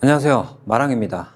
안녕하세요, 마랑입니다.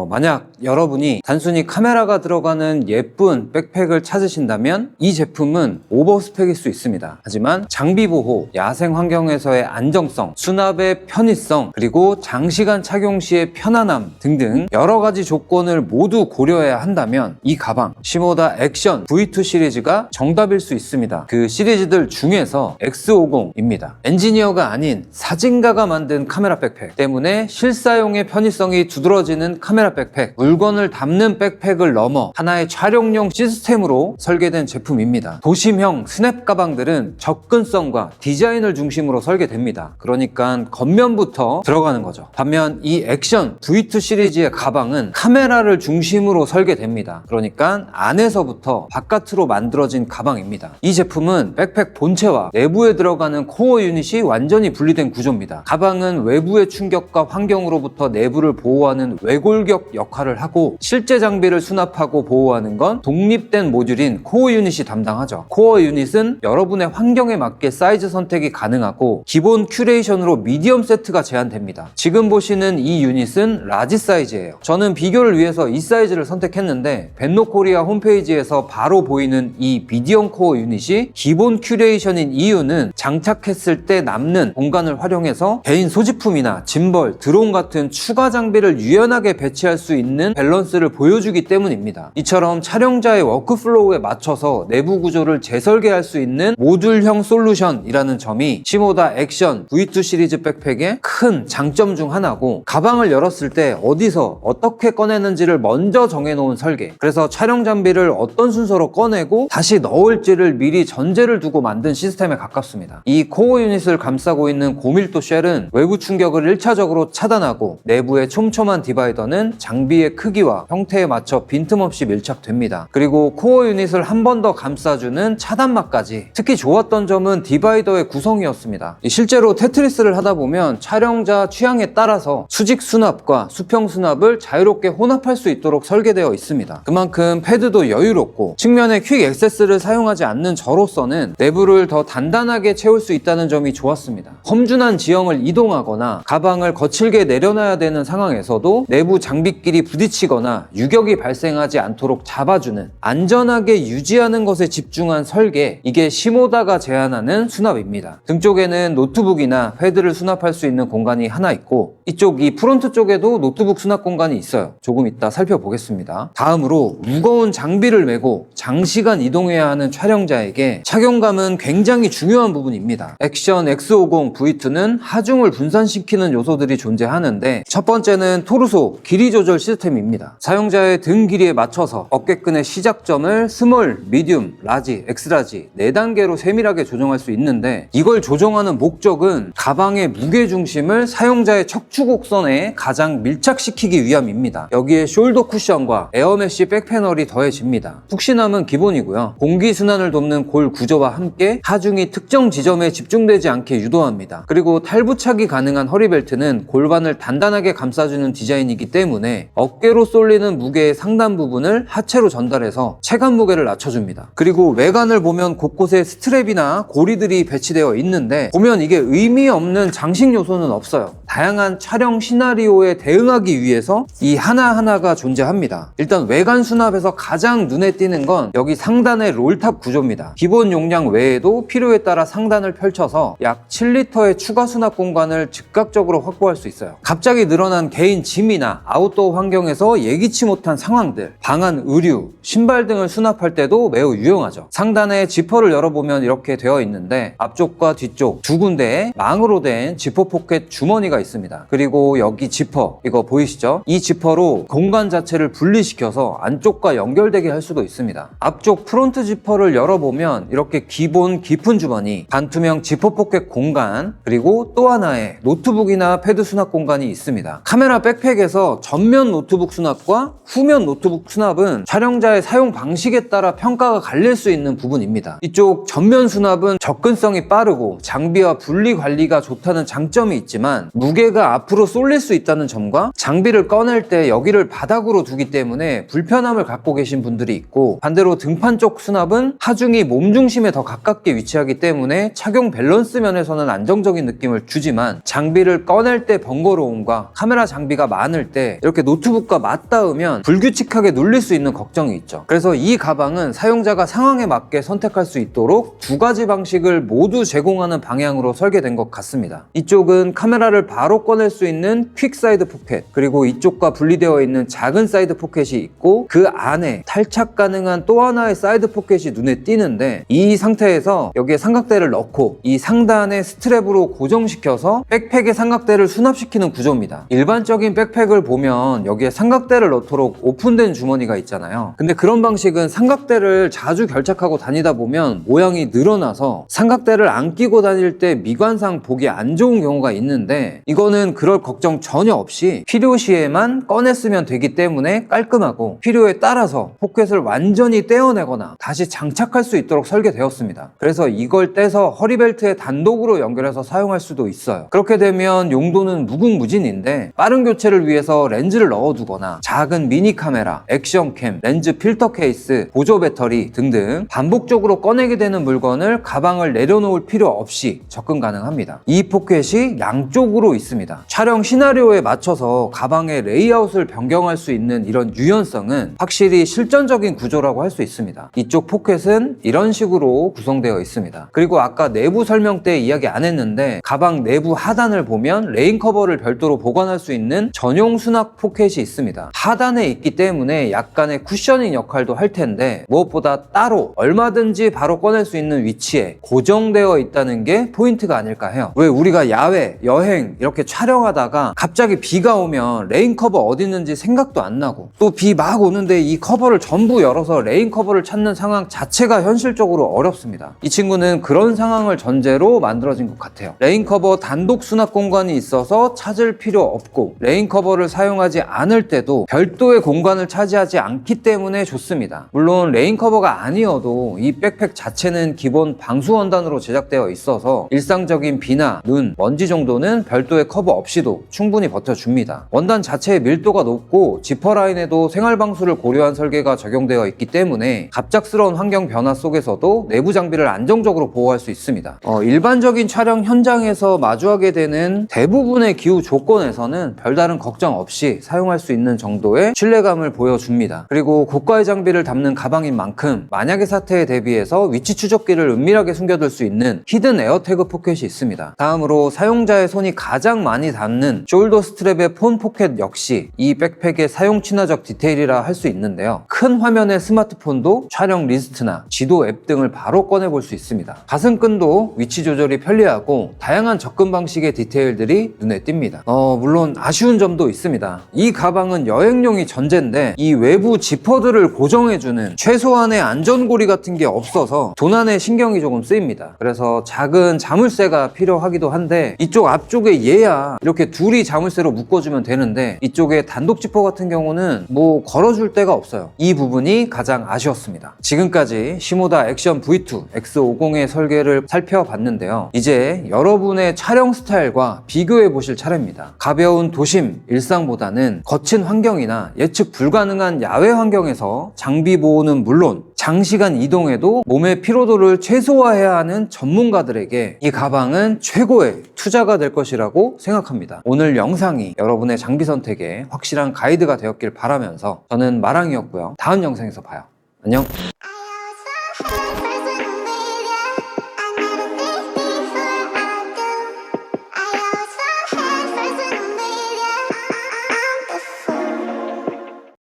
만약 여러분이 단순히 카메라가 들어가는 예쁜 백팩을 찾으신다면 이 제품은 오버스펙일 수 있습니다. 하지만 장비 보호, 야생 환경에서의 안정성, 수납의 편의성, 그리고 장시간 착용 시의 편안함 등등 여러 가지 조건을 모두 고려해야 한다면 이 가방 시모다 액션 V2 시리즈가 정답일 수 있습니다. 그 시리즈들 중에서 X50입니다. 엔지니어가 아닌 사진가가 만든 카메라 백팩 때문에 실사용의 편의성이 두드러지는 카메라 백팩, 물건을 담는 백팩을 넘어 하나의 촬영용 시스템으로 설계된 제품입니다. 도심형 스냅 가방들은 접근성과 디자인을 중심으로 설계됩니다. 그러니까 겉면부터 들어가는 거죠. 반면 이 액션 V2 시리즈의 가방은 카메라를 중심으로 설계됩니다. 그러니까 안에서부터 바깥으로 만들어진 가방입니다. 이 제품은 백팩 본체와 내부에 들어가는 코어 유닛이 완전히 분리된 구조입니다. 가방은 외부의 충격과 환경으로부터 내부를 보호하는 외골격 역할을 하고 실제 장비를 수납하고 보호하는 건 독립된 모듈인 코어 유닛이 담당하죠. 코어 유닛은 여러분의 환경에 맞게 사이즈 선택이 가능하고 기본 큐레이션으로 미디엄 세트가 제한됩니다. 지금 보시는 이 유닛은 라지 사이즈예요. 저는 비교를 위해서 이 사이즈를 선택했는데 벤노코리아 홈페이지에서 바로 보이는 이 미디엄 코어 유닛이 기본 큐레이션인 이유는 장착했을 때 남는 공간을 활용해서 개인 소지품이나 짐벌, 드론 같은 추가 장비를 유연하게 배치할 수 있는 밸런스를 보여주기 때문입니다. 이처럼 촬영자의 워크플로우에 맞춰서 내부 구조를 재설계할 수 있는 모듈형 솔루션이라는 점이 시모다 액션 V2 시리즈 백팩의 큰 장점 중 하나고, 가방을 열었을 때 어디서 어떻게 꺼내는지를 먼저 정해놓은 설계, 그래서 촬영 장비를 어떤 순서로 꺼내고 다시 넣을지를 미리 전제를 두고 만든 시스템에 가깝습니다. 이 코어 유닛을 감싸고 있는 고밀도 쉘은 외부 충격을 1차적으로 차단하고 내부의 촘촘한 디바이더는 장비의 크기와 형태에 맞춰 빈틈없이 밀착됩니다. 그리고 코어 유닛을 한 번 더 감싸주는 차단막까지. 특히 좋았던 점은 디바이더의 구성이었습니다. 실제로 테트리스를 하다 보면 촬영자 취향에 따라서 수직 수납과 수평 수납을 자유롭게 혼합할 수 있도록 설계되어 있습니다. 그만큼 패드도 여유롭고 측면에 퀵 액세스를 사용하지 않는 저로서는 내부를 더 단단하게 채울 수 있다는 점이 좋았습니다. 험준한 지형을 이동하거나 가방을 거칠게 내려놔야 되는 상황에서도 내부 장비끼리 부딪히거나 유격이 발생하지 않도록 잡아주는, 안전하게 유지하는 것에 집중한 설계, 이게 시모다가 제안하는 수납입니다. 등 쪽에는 노트북이나 패드를 수납할 수 있는 공간이 하나 있고, 이쪽 이 프론트 쪽에도 노트북 수납 공간이 있어요. 조금 이따 살펴보겠습니다. 다음으로 무거운 장비를 메고 장시간 이동해야 하는 촬영자에게 착용감은 굉장히 중요한 부분입니다. 액션 X50 V2는 하중을 분산시키는 요소들이 존재하는데, 첫 번째는 토르소 길이 조절 시스템입니다. 사용자의 등 길이에 맞춰서 어깨끈의 시작점을 스몰, 미디움, 라지, 엑스라지 4단계로 세밀하게 조정할 수 있는데, 이걸 조정하는 목적은 가방의 무게 중심을 사용자의 척추 곡선에 가장 밀착시키기 위함입니다. 여기에 숄더 쿠션과 에어메쉬 백패널이 더해집니다. 푹신함은 기본이고요. 공기순환을 돕는 골 구조와 함께 하중이 특정 지점에 집중되지 않게 유도합니다. 그리고 탈부착이 가능한 허리벨트는 골반을 단단하게 감싸주는 디자인이기 때문에 어깨로 쏠리는 무게의 상단 부분을 하체로 전달해서 체감 무게를 낮춰줍니다. 그리고 외관을 보면 곳곳에 스트랩이나 고리들이 배치되어 있는데, 보면 이게 의미 없는 장식 요소는 없어요. 다양한 촬영 시나리오에 대응하기 위해서 이 하나하나가 존재합니다. 일단 외관 수납에서 가장 눈에 띄는 건 여기 상단의 롤탑 구조입니다. 기본 용량 외에도 필요에 따라 상단을 펼쳐서 약 7리터의 추가 수납 공간을 즉각적으로 확보할 수 있어요. 갑자기 늘어난 개인 짐이나 아웃도어 환경에서 예기치 못한 상황들, 방한 의류, 신발 등을 수납할 때도 매우 유용하죠. 상단에 지퍼를 열어보면 이렇게 되어 있는데, 앞쪽과 뒤쪽 두 군데에 망으로 된 지퍼 포켓 주머니가 있습니다. 그리고 여기 지퍼, 이거 보이시죠? 이 지퍼로 공간 자체를 분리시켜서 안쪽과 연결되게 할 수도 있습니다. 앞쪽 프론트 지퍼를 열어보면 이렇게 기본 깊은 주머니, 반투명 지퍼 포켓 공간, 그리고 또 하나의 노트북이나 패드 수납 공간이 있습니다. 카메라 백팩에서 그래서 전면 노트북 수납과 후면 노트북 수납은 촬영자의 사용 방식에 따라 평가가 갈릴 수 있는 부분입니다. 이쪽 전면 수납은 접근성이 빠르고 장비와 분리 관리가 좋다는 장점이 있지만 무게가 앞으로 쏠릴 수 있다는 점과 장비를 꺼낼 때 여기를 바닥으로 두기 때문에 불편함을 갖고 계신 분들이 있고, 반대로 등판 쪽 수납은 하중이 몸 중심에 더 가깝게 위치하기 때문에 착용 밸런스 면에서는 안정적인 느낌을 주지만 장비를 꺼낼 때 번거로움과 카메라 장비가 많을 때 이렇게 노트북과 맞닿으면 불규칙하게 눌릴 수 있는 걱정이 있죠. 그래서 이 가방은 사용자가 상황에 맞게 선택할 수 있도록 두 가지 방식을 모두 제공하는 방향으로 설계된 것 같습니다. 이쪽은 카메라를 바로 꺼낼 수 있는 퀵 사이드 포켓, 그리고 이쪽과 분리되어 있는 작은 사이드 포켓이 있고 그 안에 탈착 가능한 또 하나의 사이드 포켓이 눈에 띄는데, 이 상태에서 여기에 삼각대를 넣고 이 상단에 스트랩으로 고정시켜서 백팩에 삼각대를 수납시키는 구조입니다. 일반적인 백팩을 보면 여기에 삼각대를 넣도록 오픈된 주머니가 있잖아요. 근데 그런 방식은 삼각대를 자주 결착하고 다니다 보면 모양이 늘어나서 삼각대를 안 끼고 다닐 때 미관상 보기 안 좋은 경우가 있는데, 이거는 그럴 걱정 전혀 없이 필요시에만 꺼냈으면 되기 때문에 깔끔하고 필요에 따라서 포켓을 완전히 떼어내거나 다시 장착할 수 있도록 설계되었습니다. 그래서 이걸 떼서 허리벨트에 단독으로 연결해서 사용할 수도 있어요. 그렇게 되면 용도는 무궁무진인데, 빠른 교체를 위해서 렌즈를 넣어두거나 작은 미니 카메라, 액션캠, 렌즈 필터 케이스, 보조 배터리 등등 반복적으로 꺼내게 되는 물건을 가방을 내려놓을 필요 없이 접근 가능합니다. 이 포켓이 양쪽으로 있습니다. 촬영 시나리오에 맞춰서 가방의 레이아웃을 변경할 수 있는 이런 유연성은 확실히 실전적인 구조라고 할 수 있습니다. 이쪽 포켓은 이런 식으로 구성되어 있습니다. 그리고 아까 내부 설명 때 이야기 안 했는데, 가방 내부 하단을 보면 레인 커버를 별도로 보관할 수 있는 전용 수납 포켓이 있습니다. 하단에 있기 때문에 약간의 쿠셔닝 역할도 할 텐데, 무엇보다 따로 얼마든지 바로 꺼낼 수 있는 위치에 고정되어 있다는 게 포인트가 아닐까 해요. 왜 우리가 야외, 여행 이렇게 촬영하다가 갑자기 비가 오면 레인 커버 어디 있는지 생각도 안 나고, 또 비 막 오는데 이 커버를 전부 열어서 레인 커버를 찾는 상황 자체가 현실적으로 어렵습니다. 이 친구는 그런 상황을 전제로 만들어진 것 같아요. 레인 커버 단독 수납 공간이 있어서 찾을 필요 없고, 레인 커버를 사용하지 않을 때도 별도의 공간을 차지하지 않기 때문에 좋습니다. 물론 레인 커버가 아니어도 이 백팩 자체는 기본 방수 원단으로 제작되어 있어서 일상적인 비나 눈, 먼지 정도는 별도의 커버 없이도 충분히 버텨줍니다. 원단 자체의 밀도가 높고 지퍼 라인에도 생활 방수를 고려한 설계가 적용되어 있기 때문에 갑작스러운 환경 변화 속에서도 내부 장비를 안정적으로 보호할 수 있습니다. 일반적인 촬영 현장에서 마주하게 되는 대부분의 기후 조건에서는 별다른 걱정 없이 사용할 수 있는 정도의 신뢰감을 보여줍니다. 그리고 고가의 장비를 담는 가방인 만큼 만약의 사태에 대비해서 위치 추적기를 은밀하게 숨겨둘 수 있는 히든 에어태그 포켓이 있습니다. 다음으로 사용자의 손이 가장 많이 닿는 숄더 스트랩의 폰 포켓 역시 이 백팩의 사용 친화적 디테일이라 할 수 있는데요. 큰 화면의 스마트폰도 촬영 리스트나 지도 앱 등을 바로 꺼내볼 수 있습니다. 가슴끈도 위치 조절이 편리하고 다양한 접근 방식의 디테일들이 눈에 띕니다. 물론 아쉬운 점도 있습니다. 이 가방은 여행용이 전제인데 이 외부 지퍼들을 고정해주는 최소한의 안전고리 같은 게 없어서 도난에 신경이 조금 쓰입니다. 그래서 작은 자물쇠가 필요하기도 한데, 이쪽 앞쪽에 얘야 이렇게 둘이 자물쇠로 묶어주면 되는데 이쪽에 단독 지퍼 같은 경우는 뭐 걸어줄 데가 없어요. 이 부분이 가장 아쉬웠습니다. 지금까지 시모다 액션 V2 X50의 설계를 살펴봤는데요. 이제 여러분의 촬영 스타일과 비교해 보실 차례입니다. 가벼운 도심 일상보다는 거친 환경이나 예측 불가능한 야외 환경에서 장비 보호는 물론 장시간 이동에도 몸의 피로도를 최소화해야 하는 전문가들에게 이 가방은 최고의 투자가 될 것이라고 생각합니다. 오늘 영상이 여러분의 장비 선택에 확실한 가이드가 되었길 바라면서 저는 마랑이었고요. 다음 영상에서 봐요. 안녕.